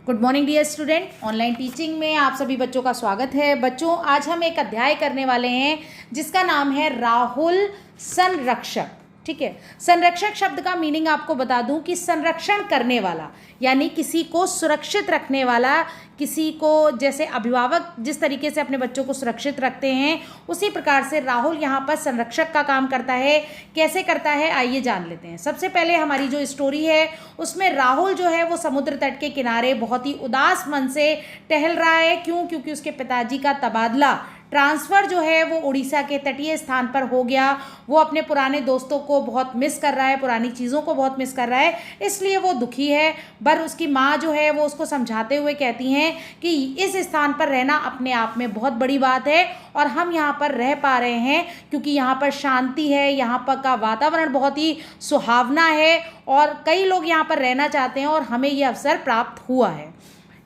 Good morning dear student. Online teaching में आप सभी बच्चों का स्वागत है। बच्चों, आज हम एक अध्याय करने वाले हैं जिसका नाम है राहुल संरक्षक। ठीक है, संरक्षक शब्द का मीनिंग आपको बता दूं कि संरक्षण करने वाला, यानी किसी को सुरक्षित रखने वाला। किसी को, जैसे अभिभावक जिस तरीके से अपने बच्चों को सुरक्षित रखते हैं, उसी प्रकार से राहुल यहाँ पर संरक्षक का काम करता है। कैसे करता है, आइए जान लेते हैं। सबसे पहले हमारी जो स्टोरी है उसमें राहुल जो है वो समुद्र तट के किनारे बहुत ही उदास मन से टहल रहा है। क्यों? क्योंकि उसके पिताजी का तबादला, ट्रांसफ़र जो है वो उड़ीसा के तटीय स्थान पर हो गया। वो अपने पुराने दोस्तों को बहुत मिस कर रहा है, पुरानी चीज़ों को बहुत मिस कर रहा है, इसलिए वो दुखी है। पर उसकी माँ जो है वो उसको समझाते हुए कहती हैं कि इस स्थान पर रहना अपने आप में बहुत बड़ी बात है और हम यहाँ पर रह पा रहे हैं क्योंकि यहाँ पर शांति है, यहाँ पर का वातावरण बहुत ही सुहावना है और कई लोग यहाँ पर रहना चाहते हैं और हमें ये अवसर प्राप्त हुआ है।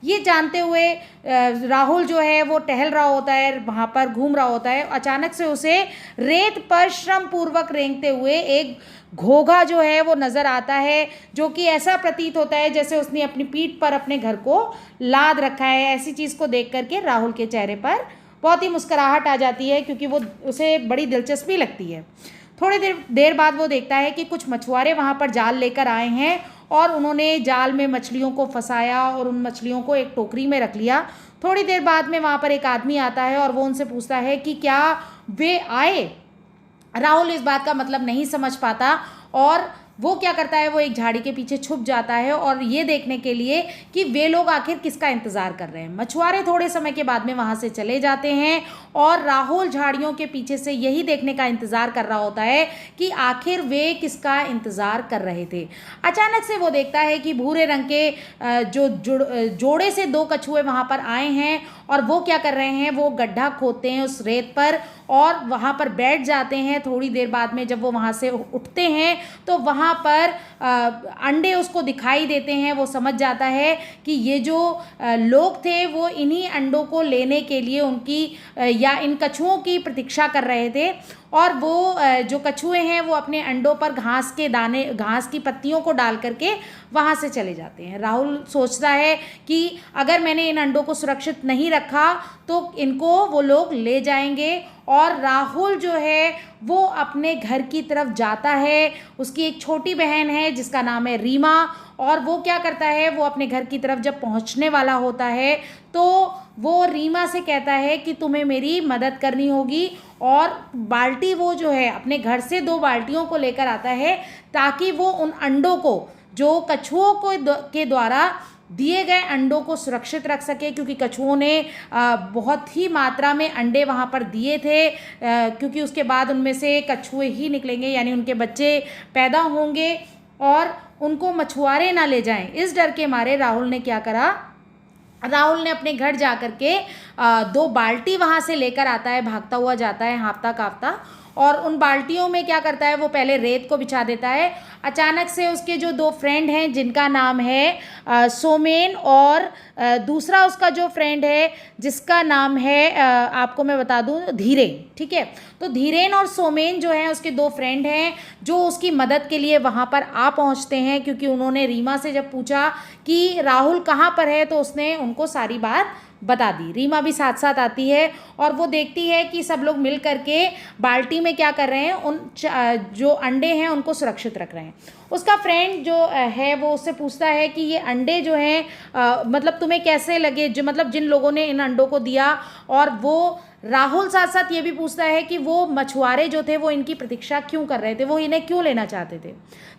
ये जानते हुए राहुल जो है वो टहल रहा होता है, वहाँ पर घूम रहा होता है। अचानक से उसे रेत पर श्रम पूर्वक रेंगते हुए एक घोघा जो है वो नज़र आता है, जो कि ऐसा प्रतीत होता है जैसे उसने अपनी पीठ पर अपने घर को लाद रखा है। ऐसी चीज़ को देख करके राहुल के चेहरे पर बहुत ही मुस्कुराहट आ जाती है क्योंकि वो उसे बड़ी दिलचस्पी लगती है। थोड़ी देर बाद वो देखता है कि कुछ मछुआरे वहाँ पर जाल लेकर आए हैं और उन्होंने जाल में मछलियों को फंसाया और उन मछलियों को एक टोकरी में रख लिया। थोड़ी देर बाद में वहाँ पर एक आदमी आता है और वो उनसे पूछता है कि क्या वे आए। राहुल इस बात का मतलब नहीं समझ पाता और वो क्या करता है, वो एक झाड़ी के पीछे छुप जाता है और ये देखने के लिए कि वे लोग आखिर किसका इंतज़ार कर रहे हैं। मछुआरे थोड़े समय के बाद में वहाँ से चले जाते हैं और राहुल झाड़ियों के पीछे से यही देखने का इंतज़ार कर रहा होता है कि आखिर वे किसका इंतज़ार कर रहे थे। अचानक से वो देखता है कि भूरे रंग के जोड़े से दो कछुए वहाँ पर आए हैं और वो क्या कर रहे हैं, वो गड्ढा खोदते हैं उस रेत पर और वहाँ पर बैठ जाते हैं। थोड़ी देर बाद में जब वो वहाँ से उठते हैं तो वहाँ पर अंडे उसको दिखाई देते हैं। वो समझ जाता है कि ये जो लोग थे वो इन्हीं अंडों को लेने के लिए उनकी या इन कछुओं की प्रतीक्षा कर रहे थे और वो जो कछुए हैं वो अपने अंडों पर घास के दाने, घास की पत्तियों को डाल करके वहाँ से चले जाते हैं। राहुल सोचता है कि अगर मैंने इन अंडों को सुरक्षित नहीं रखा तो इनको वो लोग ले जाएंगे और राहुल जो है वो अपने घर की तरफ जाता है। उसकी एक छोटी बहन है जिसका नाम है रीमा और वो क्या करता है, वो अपने घर की तरफ जब पहुंचने वाला होता है तो वो रीमा से कहता है कि तुम्हें मेरी मदद करनी होगी और बाल्टी वो जो है अपने घर से 2 बाल्टियों को लेकर आता है ताकि वो उन अंडों को, जो कछुओं के द्वारा दिए गए अंडों को सुरक्षित रख सके, क्योंकि कछुओं ने बहुत ही मात्रा में अंडे वहाँ पर दिए थे क्योंकि उसके बाद उनमें से कछुए ही निकलेंगे, यानी उनके बच्चे पैदा होंगे और उनको मछुआरे ना ले जाएं। इस डर के मारे राहुल ने क्या करा, राहुल ने अपने घर जा कर के 2 बाल्टी वहाँ से लेकर आता है, भागता हुआ जाता है हाँफता काँपता और उन बाल्टियों में क्या करता है, वो पहले रेत को बिछा देता है। अचानक से उसके जो 2 फ्रेंड हैं जिनका नाम है सोमेन और दूसरा उसका जो फ्रेंड है जिसका नाम है आपको मैं बता दूं, धीरेन। ठीक है, तो धीरेन और सोमेन जो हैं उसके 2 फ्रेंड हैं जो उसकी मदद के लिए वहाँ पर आ पहुँचते हैं क्योंकि उन्होंने रीमा से जब पूछा कि राहुल कहाँ पर है तो उसने उनको सारी बात बता दी। रीमा भी साथ साथ आती है और वो देखती है कि सब लोग मिल करके बाल्टी में क्या कर रहे हैं, उन जो अंडे हैं उनको सुरक्षित रख रहे हैं। उसका फ्रेंड जो है वो उससे पूछता है कि ये अंडे जो हैं मतलब तुम्हें कैसे लगे, जो मतलब जिन लोगों ने इन अंडों को दिया। और वो राहुल साथ साथ ये भी पूछता है कि वो मछुआरे जो थे वो इनकी प्रतीक्षा क्यों कर रहे थे, वो इन्हें क्यों लेना चाहते थे।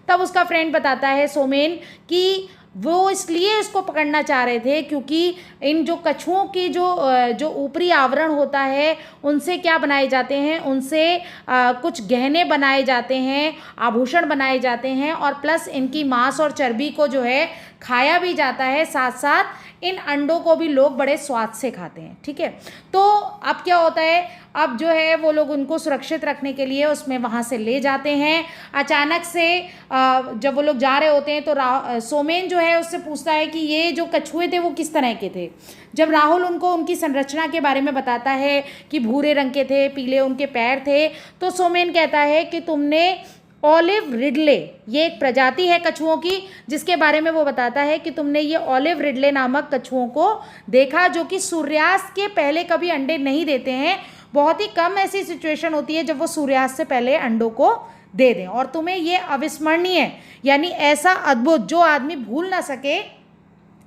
तब उसका फ्रेंड बताता है सोमेन कि वो इसलिए इसको पकड़ना चाह रहे थे क्योंकि इन जो कछुओं की जो ऊपरी आवरण होता है उनसे क्या बनाए जाते हैं, उनसे कुछ गहने बनाए जाते हैं, आभूषण बनाए जाते हैं और प्लस इनकी मांस और चर्बी को जो है खाया भी जाता है। साथ साथ इन अंडों को भी लोग बड़े स्वाद से खाते हैं। ठीक है, तो अब क्या होता है, अब जो है वो लोग उनको सुरक्षित रखने के लिए उसमें वहाँ से ले जाते हैं। अचानक से जब वो लोग जा रहे होते हैं तो सोमेन जो है उससे पूछता है कि ये जो कछुए थे वो किस तरह के थे। जब राहुल उनको उनकी संरचना के बारे में बताता है कि भूरे रंग के थे, पीले उनके पैर थे, तो सोमेन कहता है कि तुमने ऑलिव रिडले, ये एक प्रजाति है कछुओं की जिसके बारे में वो बताता है कि तुमने ये ऑलिव रिडले नामक कछुओं को देखा जो कि सूर्यास्त के पहले कभी अंडे नहीं देते हैं। बहुत ही कम ऐसी सिचुएशन होती है जब वो सूर्यास्त से पहले अंडों को दे दें, और तुम्हें ये अविस्मरणीय यानी ऐसा अद्भुत जो आदमी भूल ना सके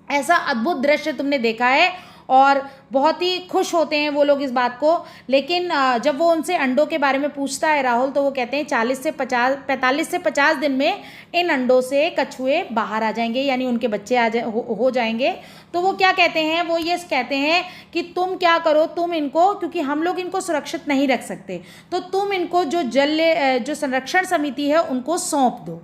ऐसा अद्भुत दृश्य तुमने देखा है, और बहुत ही खुश होते हैं वो लोग इस बात को। लेकिन जब वो उनसे अंडों के बारे में पूछता है राहुल, तो वो कहते हैं 45 से 50 दिन में इन अंडों से कछुए बाहर आ जाएंगे, यानी उनके बच्चे हो जाएंगे। तो वो क्या कहते हैं, वो ये कहते हैं कि तुम क्या करो, तुम इनको, क्योंकि हम लोग इनको सुरक्षित नहीं रख सकते, तो तुम इनको जो संरक्षण समिति है उनको सौंप दो।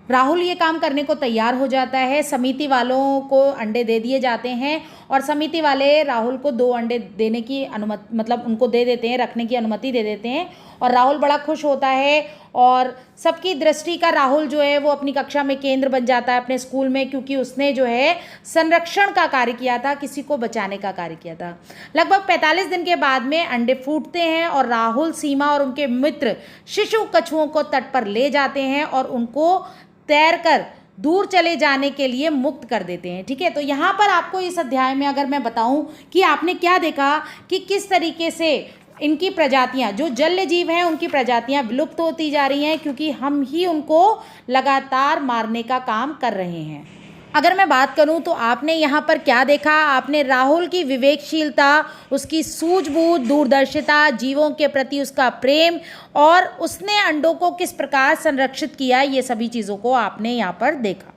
राहुल ये काम करने को तैयार हो जाता है। समिति वालों को अंडे दे दिए जाते हैं और समिति वाले राहुल को 2 अंडे देने की अनुमति, मतलब उनको दे देते हैं, रखने की अनुमति दे देते हैं, और राहुल बड़ा खुश होता है और सबकी दृष्टि का राहुल जो है वो अपनी कक्षा में केंद्र बन जाता है अपने स्कूल में, क्योंकि उसने जो है संरक्षण का कार्य किया था, किसी को बचाने का कार्य किया था। लगभग 45 दिन के बाद में अंडे फूटते हैं और राहुल, सीमा और उनके मित्र शिशु कछुओं को तट पर ले जाते हैं और उनको तैरकर दूर चले जाने के लिए मुक्त कर देते हैं। ठीक है, तो यहाँ पर आपको इस अध्याय में अगर मैं बताऊं कि आपने क्या देखा कि किस तरीके से इनकी प्रजातियां, जो जलीय जीव हैं उनकी प्रजातियां विलुप्त होती जा रही हैं, क्योंकि हम ही उनको लगातार मारने का काम कर रहे हैं। अगर मैं बात करूं तो आपने यहाँ पर क्या देखा, आपने राहुल की विवेकशीलता, उसकी सूझबूझ, दूरदर्शिता, जीवों के प्रति उसका प्रेम और उसने अंडों को किस प्रकार संरक्षित किया, ये सभी चीज़ों को आपने यहाँ पर देखा।